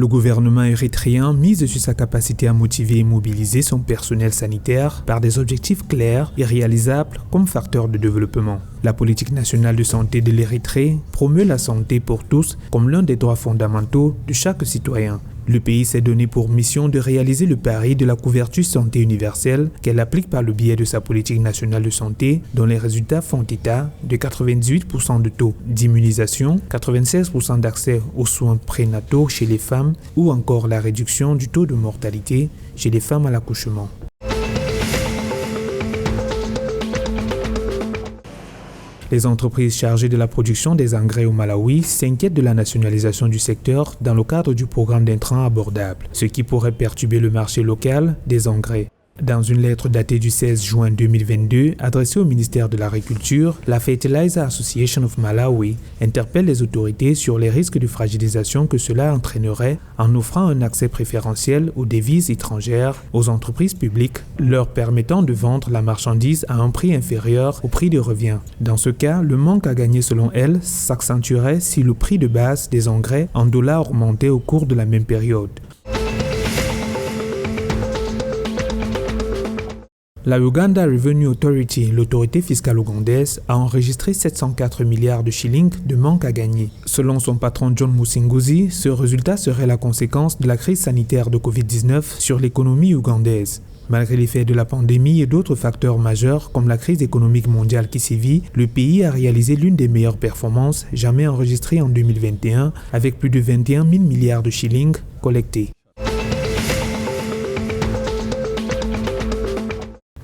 Le gouvernement érythréen mise sur sa capacité à motiver et mobiliser son personnel sanitaire par des objectifs clairs et réalisables comme facteur de développement. La politique nationale de santé de l'Érythrée promeut la santé pour tous comme l'un des droits fondamentaux de chaque citoyen. Le pays s'est donné pour mission de réaliser le pari de la couverture santé universelle qu'elle applique par le biais de sa politique nationale de santé, dont les résultats font état de 98% de taux d'immunisation, 96% d'accès aux soins prénataux chez les femmes ou encore la réduction du taux de mortalité chez les femmes à l'accouchement. Les entreprises chargées de la production des engrais au Malawi s'inquiètent de la nationalisation du secteur dans le cadre du programme d'intrants abordables, ce qui pourrait perturber le marché local des engrais. Dans une lettre datée du 16 juin 2022, adressée au ministère de l'Agriculture, la Fertilizer Association of Malawi interpelle les autorités sur les risques de fragilisation que cela entraînerait en offrant un accès préférentiel aux devises étrangères aux entreprises publiques, leur permettant de vendre la marchandise à un prix inférieur au prix de revient. Dans ce cas, le manque à gagner selon elle s'accentuerait si le prix de base des engrais en dollars augmentait au cours de la même période. La Uganda Revenue Authority, l'autorité fiscale ougandaise, a enregistré 704 milliards de shillings de manque à gagner. Selon son patron John Musinguzi, ce résultat serait la conséquence de la crise sanitaire de Covid-19 sur l'économie ougandaise. Malgré l'effet de la pandémie et d'autres facteurs majeurs comme la crise économique mondiale qui sévit, le pays a réalisé l'une des meilleures performances jamais enregistrées en 2021 avec plus de 21 000 milliards de shillings collectés.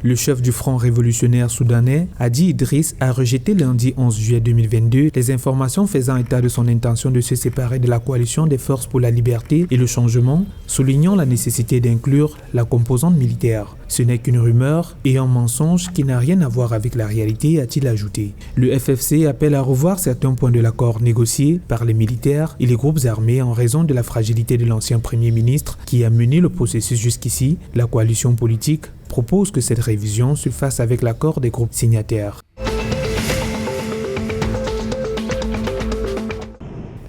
Le chef du Front révolutionnaire soudanais, Hadi Idriss, a rejeté lundi 11 juillet 2022 les informations faisant état de son intention de se séparer de la coalition des forces pour la liberté et le changement, soulignant la nécessité d'inclure la composante militaire. Ce n'est qu'une rumeur et un mensonge qui n'a rien à voir avec la réalité, a-t-il ajouté. Le FFC appelle à revoir certains points de l'accord négocié par les militaires et les groupes armés en raison de la fragilité de l'ancien Premier ministre qui a mené le processus jusqu'ici. La coalition politique propose que cette révision se fasse avec l'accord des groupes signataires.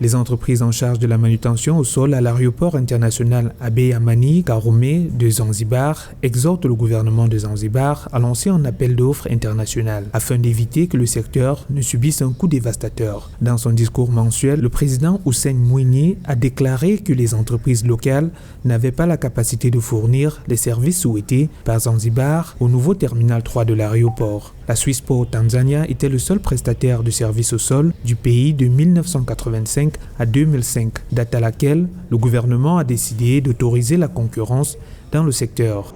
Les entreprises en charge de la manutention au sol à l'aéroport international Abeid Amani Karume de Zanzibar exhortent le gouvernement de Zanzibar à lancer un appel d'offres international afin d'éviter que le secteur ne subisse un coup dévastateur. Dans son discours mensuel, le président Hussein Mwinyi a déclaré que les entreprises locales n'avaient pas la capacité de fournir les services souhaités par Zanzibar au nouveau terminal 3 de l'aéroport. La Swissport Tanzania était le seul prestataire de services au sol du pays de 1985 à 2005, date à laquelle le gouvernement a décidé d'autoriser la concurrence dans le secteur.